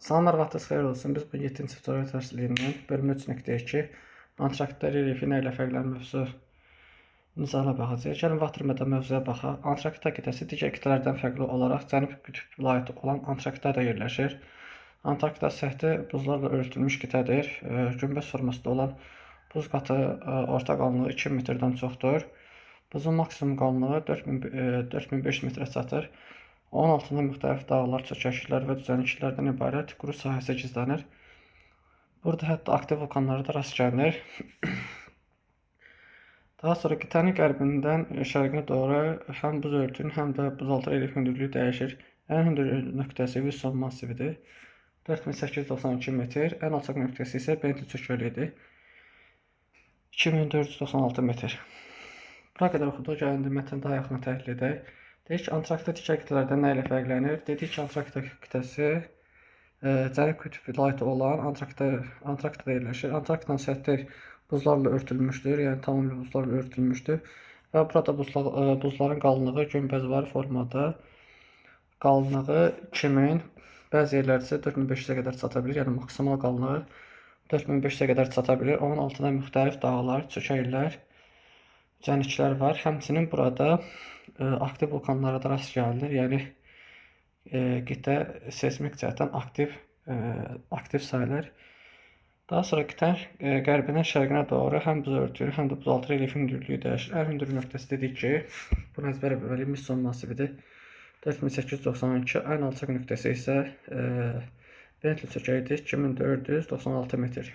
Salamlar, vaxtınız xeyir olsun. Biz bu 7-ci tutorial dərsliyindən bölüm 3.2 Antarktida relyefi ilə fərqlənən mövzu nizamına baxacağıq. Gəlin vaxtırmadan mövzuya baxaq. Antarktida qitəsi digər qitələrdən fərqli olaraq Cənub qütb vilayəti olan Antarktidada yerləşir. Antarktida səthi buzlarla örtülmüş qitədir. Günbəz formasında olan buz qatı orta qalınlığı 2 metrdən çoxdur. Buzun maksimum qalınlığı 4500 metrə çatır. Onun altında müxtəlif dağlar, çökəkliklər və düzənliklərdən ibarət quru sahəsi gizlənir. Burada hətta aktiv vulkanlara da rast gəlinir. Daha sonra qitənin qərbindən şərqinə doğru həm buz örtüyünün, həm də buzaltı relyef hündürlüyü dəyişir. Ən hündür nöqtəsi Wilson massividir. 4892 metr. Ən alçaq nöqtəsi isə Bentley çökəliyidir. 2496 metr. Bura qədər oxuduq. Gəlin mətni daha yaxına təhlil edək. Deyək ki, Antarktida digər qitələrdən nə ilə fərqlənir? Dedik ki, Antarktida qitəsi Cənub qütb vilayəti olan Antarktidada yerləşir. Antarktidanın səthi buzlarla örtülmüşdür, yəni tamamilə buzlarla örtülmüşdür. Və burada buzların qalınlığı günbəzvari formada. Qalınlığı 2000, bəzi yerlərdə isə 4500-ə qədər çata bilir, yəni maksimal qalınlığı 4500-ə qədər çata bilir. Onun altında müxtəlif dağlar, çökəklər, düzənliklər var. Həmçinin burada aktiv vulkanlara da rast gəlinir. Yəni qitə seismik cəhətdən aktiv sayılır. Daha sonra qitənin qərbindən şərqinə doğru həm buz örtüyü, həm də buzaltı relyef hündürlüyü dəyişir. Ən hündür nöqtəsi dedik ki, bunu əzbərə bilməliyik, Wilson massividir. 4892. Ən alçaq nöqtəsi isə Bentley çökəyidir. 2496 metr.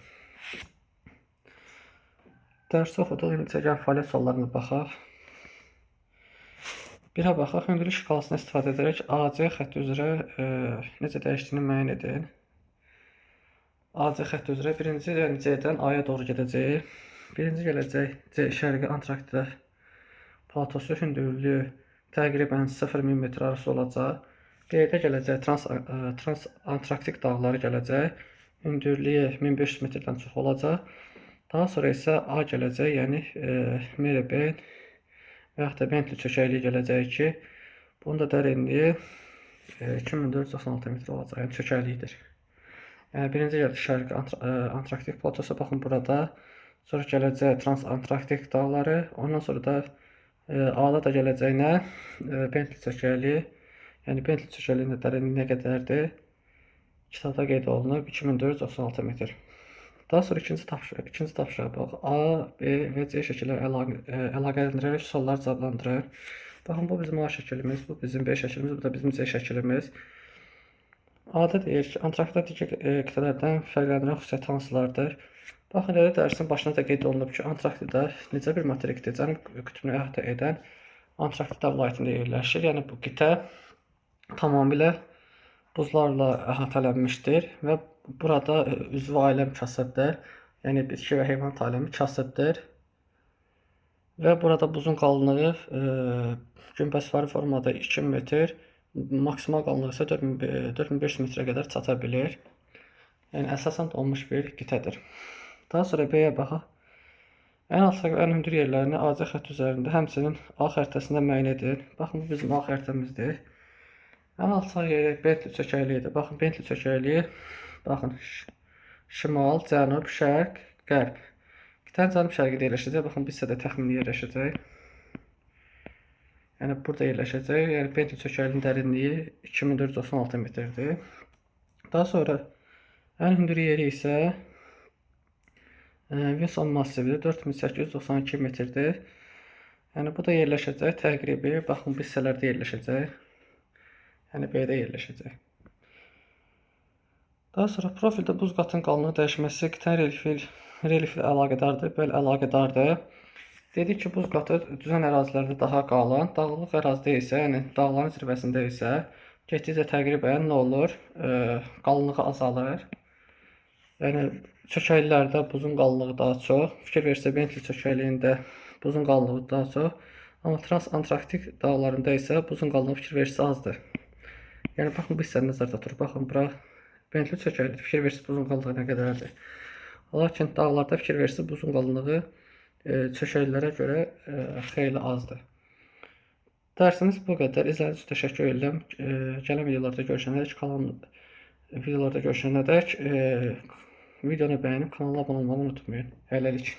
Dərsi oxuduq. İndi gəlin fəaliyyət suallarına baxaq. Birə baxaq, hündürlük şkalasını istifadə edərək AC xətti üzrə necə dəyişdiyini müəyyən edin. AC xətti üzrə birinci, yəni C-dən A-ya doğru gedəcək. Birinci gələcək C şərqi Antarktida platosu hündürlüyü təqribən 0-1000 metr arası olacaq. B-də gələcək Transantarktik dağları gələcək. Hündürlüyü 1500 metrdən çox olacaq. Daha sonra isə A gələcək, yəni Meribel və yaxud da Bentley çökəkliyi gələcək ki, bunun da dərinliyi 2496 metr olacaq, yəni çökəkliyidir. Yəni birinci gəldi şərqi Antarktik platosu, baxın burada. Sonra gələcək Transantarktik dağları, ondan sonra da A-da da gələcək nə? Bentley çökəkliyi. Yəni Bentley çökəkliyinin dərinliyi nə qədərdir? Kitabda qeyd olunub 2496 metr. Daha sonra ikinci tapşırığa bax. A, B və C şəkilləri əlaqələndirərək suallar cavablandırır. Baxın, bu bizim A şəklimiz, bu bizim B şəklimiz, bu da bizim C şəklimiz. A-da deyir ki, Antarktida digər qitələrdən fərqləndirən xüsusiyyəti hansılardır? Baxın, elə dərsin başına da qeyd olunub ki, Antarktida necə bir materikdir? Cənub qütbünü əhatə edən Antarktida vilayətində yerləşir. Yəni bu qitə tamamilə buzlarla əhatələnmişdir və burada üzvü aləm kasıbdır. Yəni bitki və heyvanat aləmi kasıbdır. Və burada buzun qalınlığı günbəzvari formada 2 metr, maksimal qalınlığı isə 4500 metrə qədər çata bilir. Yəni əsasən donmuş bir qitədir. Daha sonra B-yə baxaq. Ən alçaq və ən hündür yerlərini AC xətti üzərində, həmçinin A xəritəsində müəyyən edin. Baxın, bu bizim A xəritəmizdir. Ən alçaq yeri Bentley çökəkliyidir. Baxın, Bentley çökəkliyi, baxın, şimal, cənub, şərq, qərb. Qitənin cənub şərqində yerləşəcək. Baxın, bu hissədə təxmini yerləşəcək. Yəni burada yerləşəcək. Yəni Bentley çökəkliyinin dərinliyi 2496 metrdir. Daha sonra ən hündür yeri isə Wilson massividir. 4892 metrdir. Yəni bu da yerləşəcək. Təqribi, baxın, bu hissələrdə yerləşəcək. Yəni B-də yerləşəcək. Daha sonra profildə buz qatının qalınlığı dəyişməsi qitənin relyefi əlaqədardır, bəli əlaqədardır. Dedik ki, buz qatı düzən ərazilərdə daha qalın, dağlıq ərazidə isə, yəni dağların zirvəsində isə getdikcə təqribən nə olur? Qalınlığı azalır. Yəni çökəkliklərdə buzun qalınlığı daha çox. Fikir verirsə Bentley çökəkliyində buzun qalınlığı daha çox. Amma Transantarktik dağlarında isə buzun qalınlığı fikir verirsə azdır. Yəni baxın, bu hissəni nəzərdə tutur. Baxın, bura Bentley çökəklidir. Fikir verirsə buzun qalınlığı nə qədərdir. Lakin dağlarda fikir verirsə buzun qalınlığı çökəklilərə görə xeyli azdır. Dərsimiz bu qədər. İzlədiyiniz üçün təşəkkür edirəm. Gələn videolarda görüşənədək videolarda görüşənədək videonu bəyənib kanala abunə olmağı unutmayın. Hələlik.